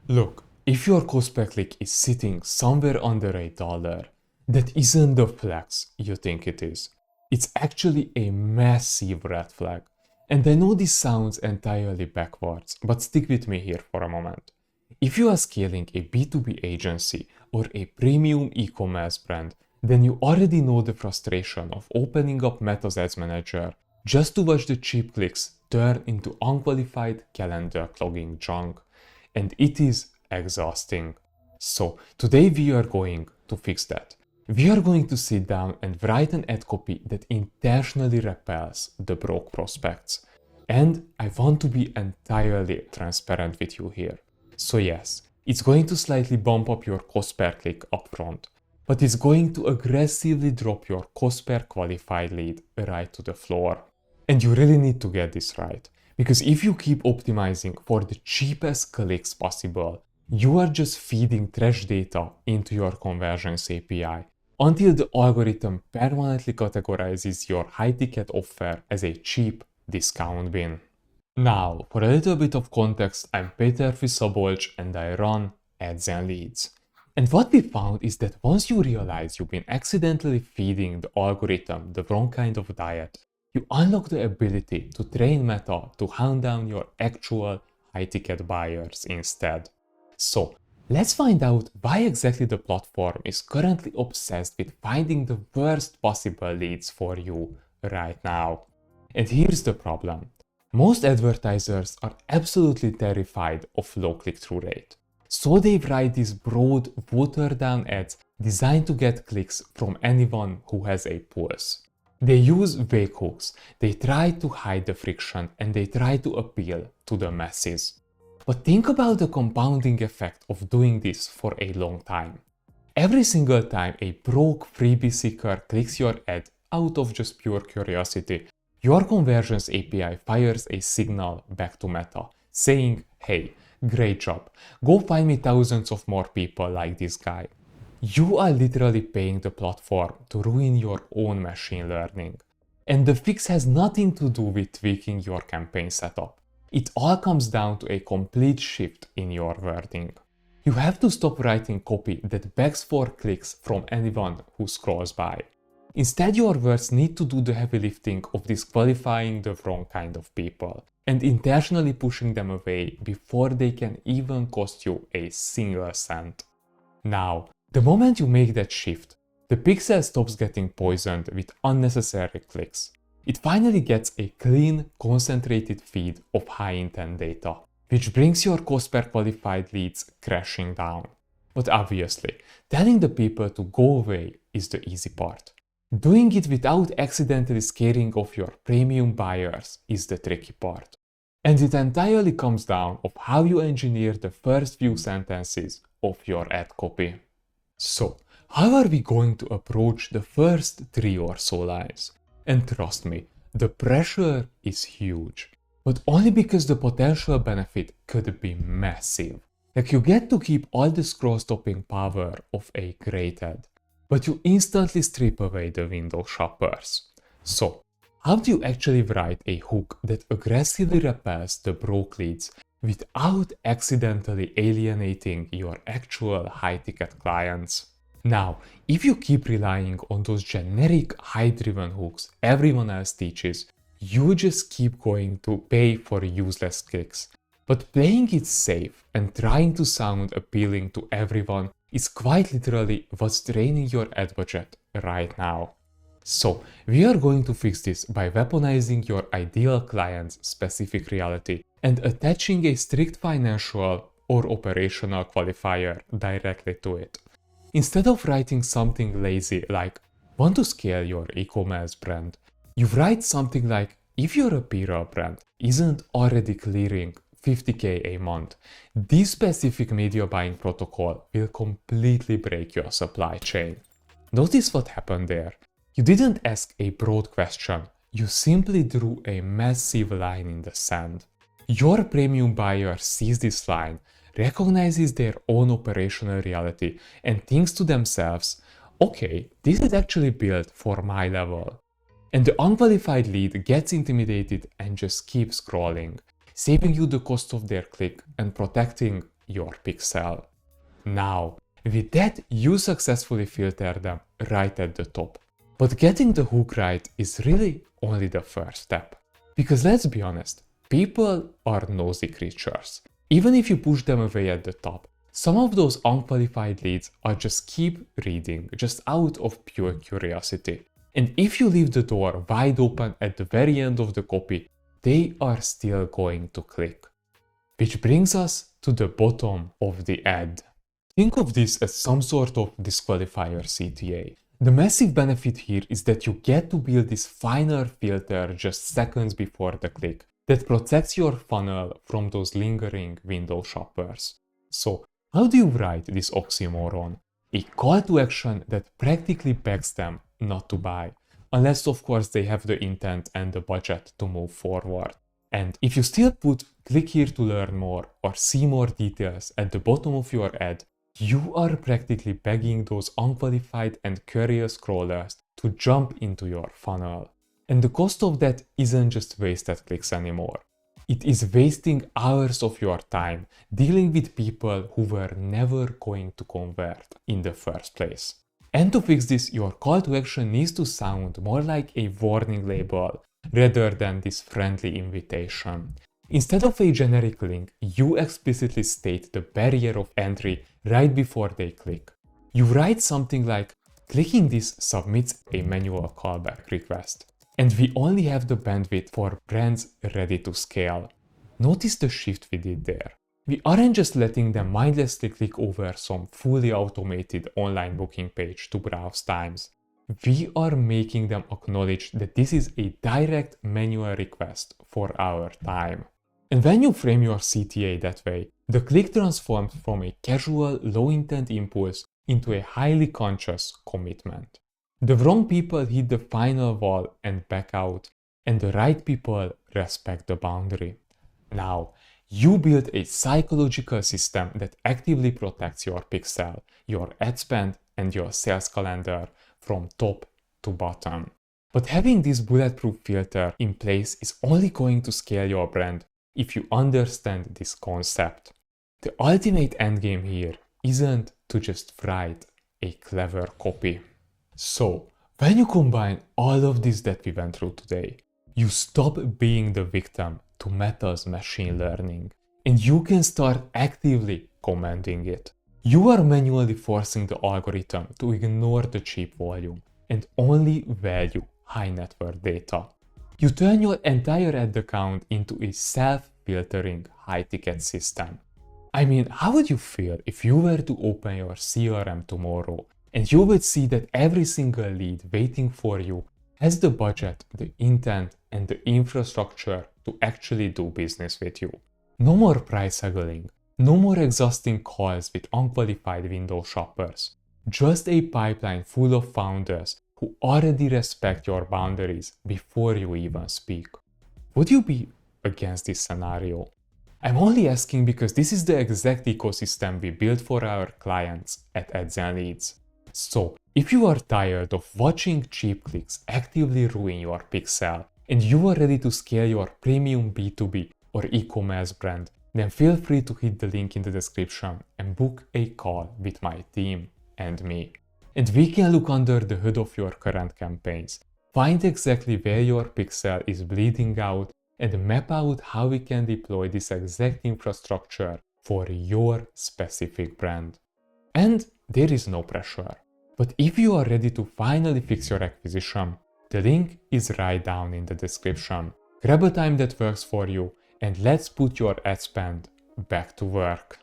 Look, if your cost per click is sitting somewhere under $8, that isn't the flex you think it is. It's actually a massive red flag. And I know this sounds entirely backwards, but stick with me here for a moment. If you are scaling a B2B agency or a premium e-commerce brand, then you already know the frustration of opening up Meta's Ads Manager just to watch the cheap clicks turn into unqualified calendar clogging junk. And it is exhausting. So today we are going to fix that. We are going to sit down and write an ad copy that intentionally repels the broke prospects. And I want to be entirely transparent with you here. So yes, it's going to slightly bump up your cost per click upfront, but it's going to aggressively drop your cost per qualified lead right to the floor. And you really need to get this right, because if you keep optimizing for the cheapest clicks possible, you are just feeding trash data into your conversions API until the algorithm permanently categorizes your high-ticket offer as a cheap discount bin. Now, for a little bit of context, I'm Peter Fisabolcs and I run Ads and Leads. And what we found is that once you realize you've been accidentally feeding the algorithm the wrong kind of diet, you unlock the ability to train Meta to hunt down your actual high-ticket buyers instead. So, let's find out why exactly the platform is currently obsessed with finding the worst possible leads for you right now. And here's the problem. Most advertisers are absolutely terrified of low click-through rate. So they write these broad, watered-down ads designed to get clicks from anyone who has a pulse. They use vague hooks, they try to hide the friction, and they try to appeal to the masses. But think about the compounding effect of doing this for a long time. Every single time a broke freebie seeker clicks your ad out of just pure curiosity, your conversions API fires a signal back to Meta, saying, hey, great job, go find me thousands of more people like this guy. You are literally paying the platform to ruin your own machine learning. And the fix has nothing to do with tweaking your campaign setup. It all comes down to a complete shift in your wording. You have to stop writing copy that begs for clicks from anyone who scrolls by. Instead, your words need to do the heavy lifting of disqualifying the wrong kind of people and intentionally pushing them away before they can even cost you a single cent. Now, the moment you make that shift, the pixel stops getting poisoned with unnecessary clicks. It finally gets a clean, concentrated feed of high-intent data, which brings your cost per qualified leads crashing down. But obviously, telling the people to go away is the easy part. Doing it without accidentally scaring off your premium buyers is the tricky part. And it entirely comes down to how you engineer the first few sentences of your ad copy. So, how are we going to approach the first 3 or so lines? And trust me, the pressure is huge, but only because the potential benefit could be massive. Like, you get to keep all the scroll stopping power of a great ad, but you instantly strip away the window shoppers. So, how do you actually write a hook that aggressively repels the broke leads without accidentally alienating your actual high-ticket clients? Now, if you keep relying on those generic high-driven hooks everyone else teaches, you just keep going to pay for useless clicks. But playing it safe and trying to sound appealing to everyone is quite literally what's draining your ad budget right now. So, we are going to fix this by weaponizing your ideal client's specific reality and attaching a strict financial or operational qualifier directly to it. Instead of writing something lazy like, want to scale your e-commerce brand, you write something like, if your apparel brand isn't already clearing $50K a month, this specific media buying protocol will completely break your supply chain. Notice what happened there. You didn't ask a broad question, you simply drew a massive line in the sand. Your premium buyer sees this line, recognizes their own operational reality, and thinks to themselves, okay, this is actually built for my level. And the unqualified lead gets intimidated and just keeps scrolling, saving you the cost of their click and protecting your pixel. Now, with that, you successfully filter them right at the top. But getting the hook right is really only the first step. Because let's be honest, people are nosy creatures. Even if you push them away at the top, some of those unqualified leads are just keep reading, just out of pure curiosity. And if you leave the door wide open at the very end of the copy, they are still going to click. Which brings us to the bottom of the ad. Think of this as some sort of disqualifier CTA. The massive benefit here is that you get to build this finer filter just seconds before the click that protects your funnel from those lingering window shoppers. So, how do you write this oxymoron? A call to action that practically begs them not to buy, unless of course they have the intent and the budget to move forward. And if you still put click here to learn more or see more details at the bottom of your ad, you are practically begging those unqualified and curious scrollers to jump into your funnel. And the cost of that isn't just wasted clicks anymore. It is wasting hours of your time dealing with people who were never going to convert in the first place. And to fix this, your call to action needs to sound more like a warning label rather than this friendly invitation. Instead of a generic link, you explicitly state the barrier of entry right before they click. You write something like, clicking this submits a manual callback request. And we only have the bandwidth for brands ready to scale. Notice the shift we did there. We aren't just letting them mindlessly click over some fully automated online booking page to browse times. We are making them acknowledge that this is a direct manual request for our time. And when you frame your CTA that way, the click transforms from a casual, low-intent impulse into a highly conscious commitment. The wrong people hit the final wall and back out, and the right people respect the boundary. Now, you build a psychological system that actively protects your pixel, your ad spend, and your sales calendar from top to bottom. But having this bulletproof filter in place is only going to scale your brand if you understand this concept. The ultimate endgame here isn't to just write a clever copy. So, when you combine all of this that we went through today, you stop being the victim to Meta's machine learning, and you can start actively commanding it. You are manually forcing the algorithm to ignore the cheap volume and only value high net worth data. You turn your entire ad account into a self-filtering high-ticket system. I mean, how would you feel if you were to open your CRM tomorrow and you would see that every single lead waiting for you has the budget, the intent, and the infrastructure to actually do business with you? No more price haggling, no more exhausting calls with unqualified window shoppers, just a pipeline full of founders who already respect your boundaries before you even speak. Would you be against this scenario? I'm only asking because this is the exact ecosystem we built for our clients at Ads and Leads. So, if you are tired of watching cheap clicks actively ruin your pixel and you are ready to scale your premium B2B or e-commerce brand, then feel free to hit the link in the description and book a call with my team and me. And we can look under the hood of your current campaigns, find exactly where your pixel is bleeding out, and map out how we can deploy this exact infrastructure for your specific brand. And there is no pressure. But if you are ready to finally fix your acquisition, the link is right down in the description. Grab a time that works for you and let's put your ad spend back to work.